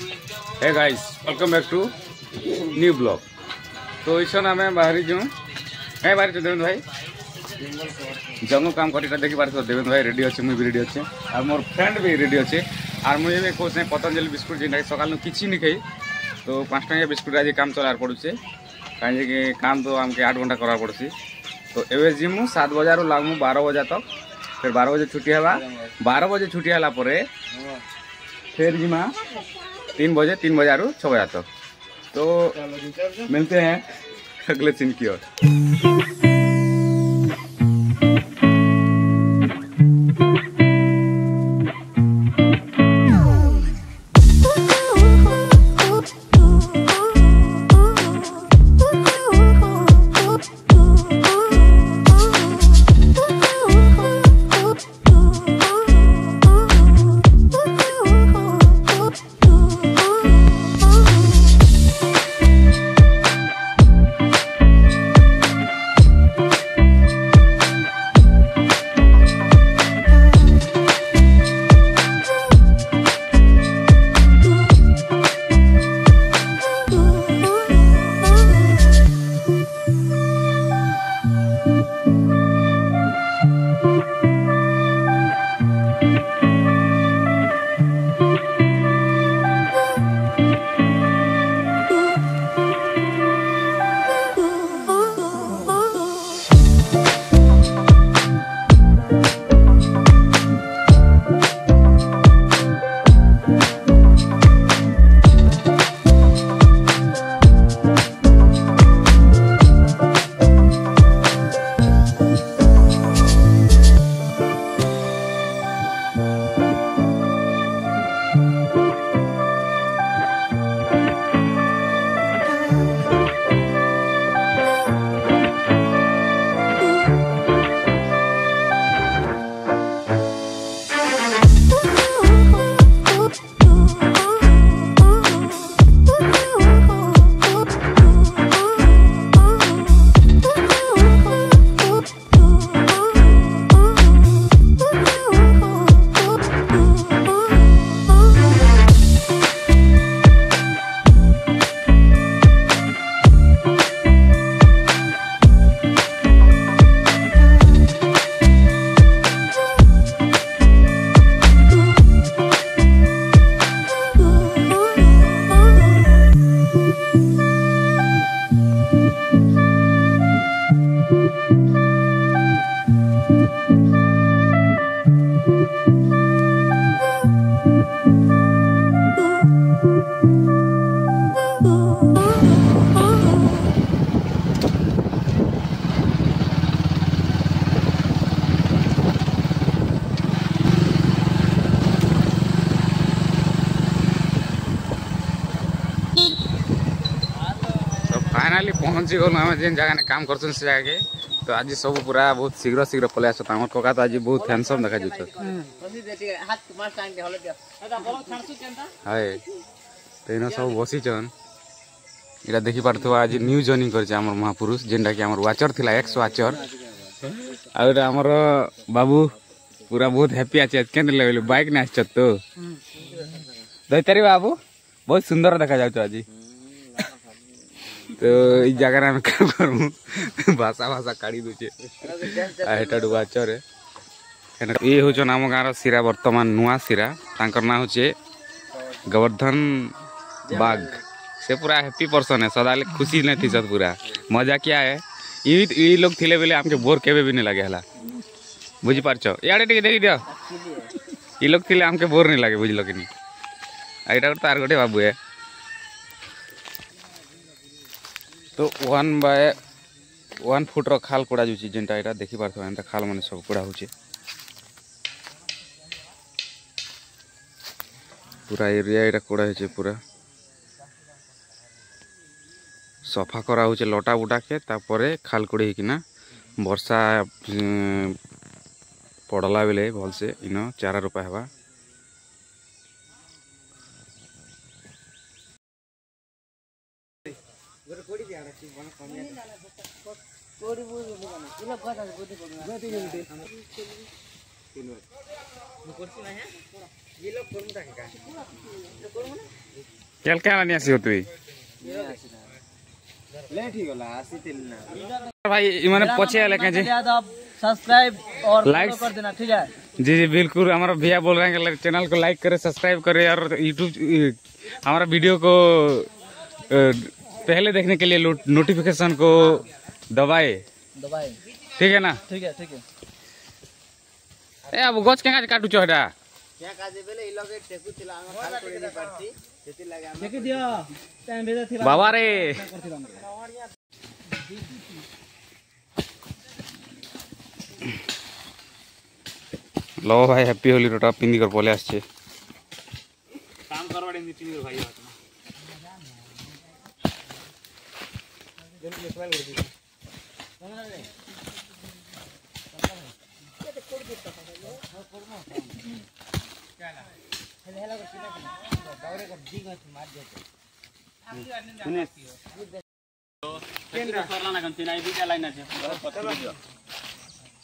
Hey guys, welcome back to new blog. तो इसन आम बाहरी जो है बाहरी तो देवेंद्र भाई जंगल काम कर देखी पार देवेंद्र भाई रेडी अच्छे, मुझे भी रेडी अच्छे और मोर फ्रेंड भी रेडी अच्छे। और मुझे कौन पतंजलि बिस्कुट जिन सकाल किसी नहीं खाई तो 5 टंकिया बिस्कुट आज काम चलार पड़ुचे कहीं काम तो आमके 8 घंटा करार पड़सी। तो एवं जिमु 7 बजे लागमु 12 बजे तक, फिर 12 बजे छुट्टी है। 12 बजे छुट्टी है फिर जिमा 3 बजे 6 बजे तक। तो मिलते हैं अगले सीन की ओर। फाइनाली पहुँची गलु आम जेन जगह ने काम कर से जगह के। तो आज सब पूरा बहुत शीघ्र शीघ्र पलि आस। कका तो आज बहुत हैंडसम देखा जाए। तो इन सब बसीचन इटा देखी पार्थ आज न्यू जॉइनिंग कर महापुरुष जेनटा कि वाचर थिला एक्स वाचर। आमर बाबू पूरा बहुत हैप्पी अच्छे के बाइक ने आस तो दैतारी बाबू बहुत सुंदर देखा जाए आज। तो इस जगह आम क्या करूँ भाषा भाषा काढ़ी दूचे वाचर ये हूँ आम गाँव सिरा बर्तमान नुआ सिरा तांकर ना हूँ गोवर्धन बाग। से पूरा हैप्पी पर्सन है, सदा खुशी नहीं थी सर पूरा मजा क्या है। ये लोग थिले बेले आमके बोर केबे भी नहीं लगे हला बुझी पारछ। इे टे देखी दियो ये लोग थिले आमके बोर नहीं लगे बुझल कि यहाँ तो आर गोटे बाबू है। तो 1 फुट खाल कोड़ा जाऊँगी जेनटा यहाँ देखी पार्थ एंता खाल मैंने सब कोड़ा हो पूरा एरिया यहाँ कोड़ा हो पूरा सफा करा हो लटा बुटा के तापर खाल कोड़े किना वर्षा पड़ला बेले भलसे इन चारा रोपा हवा। केल क्या आनी आसी होतुई लेट ही गला आसीतिल ना भाई इमाने पछे आले के जी सब्सक्राइब और लाइक कर देना, ठीक है। जी जी बिल्कुल। हमारा भैया बोल रहे हैं कि चैनल को लाइक करे, सब्सक्राइब करे और यूट्यूब हमारा वीडियो को पहले देखने के लिए नोटिफिकेशन को दबाए, ठीक है ना? ठीक है, ठीक है। ए अब गछ के काटू चोहडा क्या काजे बेले इ लगे टेकु थिला हम खाल कोड़ी नहीं पड़ती सेति लागे हम देखि दियो टाइम भेजा थिला बाबा रे। लो भाई हैप्पी होली रोटा पिंदी कर बोले आछे काम करवाडे नी पिंदी कर भाई बात जन के स्माइल कर दी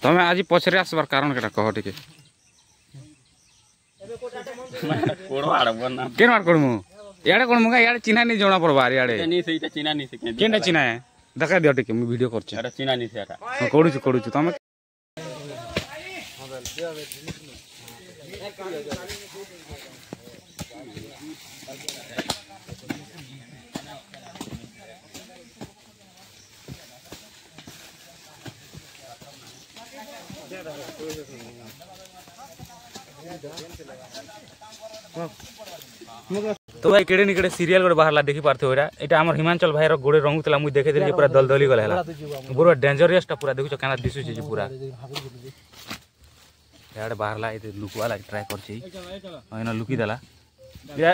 तमे आज पछरे आसबार कारण केटा कह टिके केन मार कोडमु याडे कोन मुगा याडे चिन्हा नहीं जोना पड़बा याडे नहीं सहीटा चिन्हा नहीं से केनटा चिन्हा है देखा दियो टिके मु वीडियो करछ अरे चिन्हा नहीं से एटा कोडुछु तमे तो भाई केड़े निकड़े सीरियल गोटे बाहरला देखि पारथे ओरा एटा हमर हिमाचल भाई रो गोड़े रंगुतला मु देखे देली पूरा दलदली गला हला पूरा डेंजरस टा पूरा देखु छ काना दिसु छ पूरा याडे बाहरला ए लुकवा ला ट्राई करछि एना लुकी देला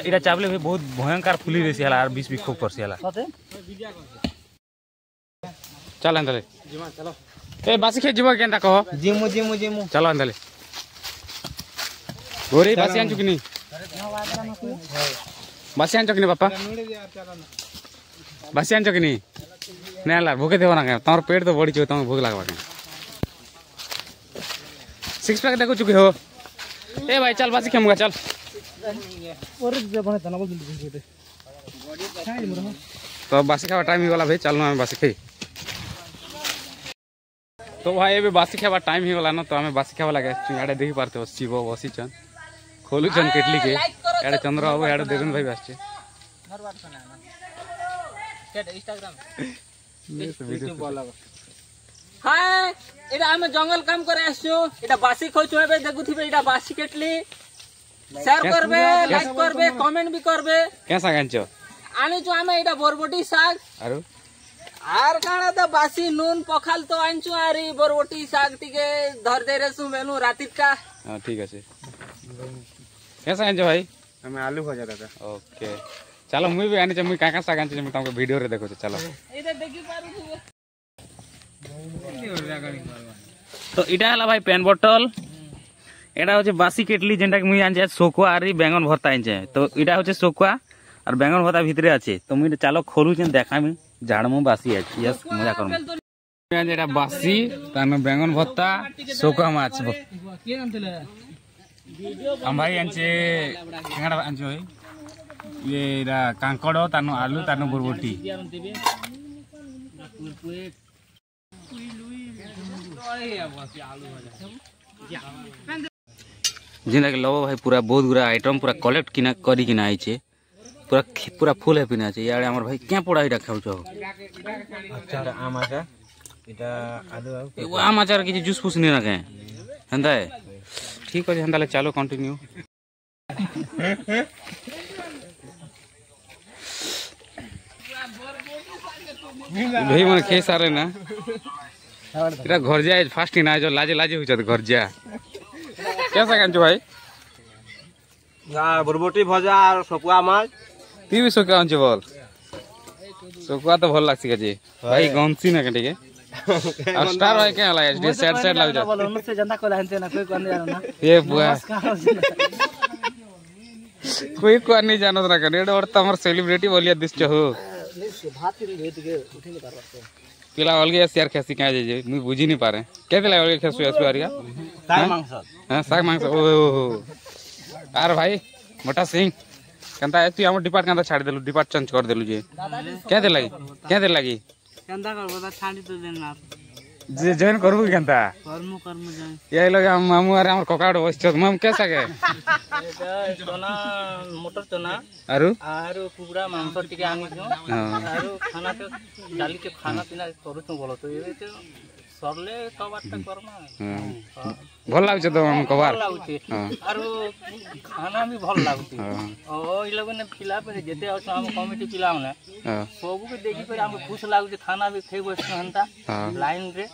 इरा चावले भी बहुत भयंकर फुली रेसी हला और 20 भी खूब करसी हला चल अंदले जीमा चलो ए बासी खे जीवा केनता कहो जिमु चलो अंदले गोरी बासी आंचु कि नहीं बासी आंचु कि नहीं पापा बासी आंचु कि नहीं नेला भूखे देबो ना तमर पेट तो बड़ी छ तम भूख लागबा के 6 पैक देखो चुकी हो ए भाई चल बासी खेमुगा चल और जबने तना बोल दिल तो बासी खावा टाइम ही वाला भाई चलना हमें बासी खाई तो भाई ये बासी खावा टाइम ही वाला ना तो हमें बासी खावा लगे याडे देखि पारते हो शिव बसी चन खोलु चन केटली के याडे चंद्र बाबू याडे देवन भाई आछे इंस्टाग्राम हाय एटा हम जंगल काम करे आछो एटा बासी खोचो हेबे देखुथिबे एटा बासी केटली शेयर करबे लाइक करबे कमेंट भी करबे कैसा गांचो आनी जो हमें एटा बोरबोटी साग आर काना तो बासी नून पखाल तो आनचु आरी बोरबोटी साग टिके धर दे रेसु मेनू रातित का हां ठीक है कैसा गांचो भाई हमें आलू भजा दादा ओके चलो मुई भी आनी छ मुई काका साग आनछ मुई तुमको वीडियो रे देखो चलो एटा देखि पारु तो इटा हला भाई पेन बोतल एटा होचे बासी केटली जेंटा कि मुई आनछे सोकुआ आरी बैंगन भरता आनछे तो इटा होचे सोकुआ और बैंगन भरता भितरे আছে तो मुई चलो खोलु छे देखामी झाड़मु बासी আছে यस मजा करमु एटा बासी तानो बैंगन भरता सोकुआ माछ के नामथिले हम भाई आनछे केंगडा आनछे भाई ये एरा कांकड़ो तानो आलू तानो बोरबोटी जिंदा के लो भाई पूरा बहुत गुरा आइटम पूरा कलेक्ट किना करी किना आइछे पूरा फुल है पिना छे यार हमर भाई क्या पड़ा इटा खाउ छो अचार आम आचार इटा आलू वो आम आचार की जूस फूस नहीं रखे हंदा है ठीक है हंदा ले चलो कंटिन्यू भाई मन खे सारे ना इटा घर जाए फास्ट ही ना जो लाजे लाजे हो जात घर जा कैसा कांचो भाई बोरबोटी भजा और सकुआ माछ ती भी सोकुआ आंचे बोल सोकुआ तो भल लागसी जी भाई गंसी ना के ठीक है और स्टार है क्या वाला एचडी सेट सेट लग जा बोल उनसे जनता को लानते ना कोई कोन जानो ना ये बुआ कोई को नहीं जानो ना करे और तमर सेलिब्रिटी बोलिया दिस हो भात के उठे नहीं कर पिला अलगे शेयर खेसी क्या जे मुई बुझी नहीं पारे के दिला अलगे खेसु एसु आरिया साग मांस हां साग मांस ओ आर भाई मोटा सिंह कंता तू हमर डिपार्ट कंता छाड़ देलु डिपार्ट चेंज कर देलु जे क्या दे लगी कंता करबो छाड़ी तो देना जे जॉइन करबो कंता कर्म जॉइन ये लगे हम मामू अरे हमर कोकाड बस मम कैसा के चना मोटर चना आरु कुकुड़ा मांस टिके आनी छो खाना तो डाली के खाना पीना करू छो बोलो तो ये तो सरले कबारटा करमा भल लागछ तो हम कबार लागुची आरो खाना भी भल लागुची ओ इ लोग ने पिला पे जेते हम कमिटी पिलाऊ ना सब के देखि पर हम खुश लागुची खाना भी खेबो हंता लाइन रे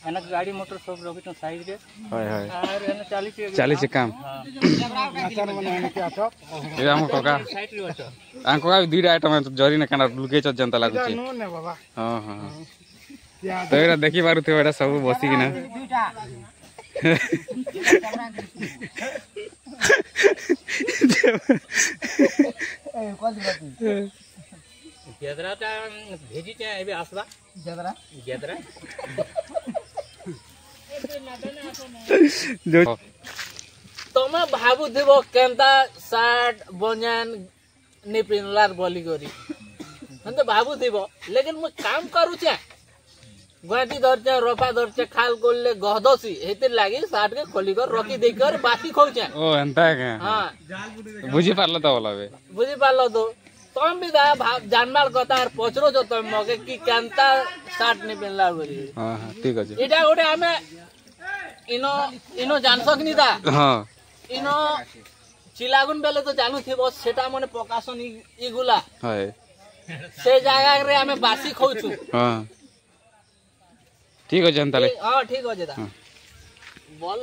एना गाड़ी मोटर सब रखि तो साइड रे हाय हाय और एना चाली से काम आचार माने एने के आछो ए हम कोका साइड रे आछो आं कोका दुईटा आइटम जरी ने काना लुके छ जनता लागुची नो ने बाबा हां हां तो एटा देखि पारु थियो एटा सब बसी किना गेदराटा भेजी छ एबे आसबा गेदरा जो तमे भाबु देबो केनता शर्ट बनियान नि पिनलार बोली करी हम तो भाबु देबो लेकिन म काम करू छ गुवाहाटी धरछे रोपा धरछे खाल कोल्ले गहदसी हेतिर लागि साट के खोली कर रखी दे कर बासी खौछे ओ एंता के हां बुझी पारलो त होला बे बुझी पारलो तो तम भी दा जानमाल कतार पचरो जो तम मगे की कांता साट नि पेनला बोली हां हां ठीक अछि एटा गोटे हमें इनो जान सकनी दा हां इनो चिलागुन बेले तो जानू थिबो सेटा मने प्रकाशन इगुला हाय से जगह रे हमें बासी खौछु हां ठीक अछि जनता ले हां ठीक हो जेता बोल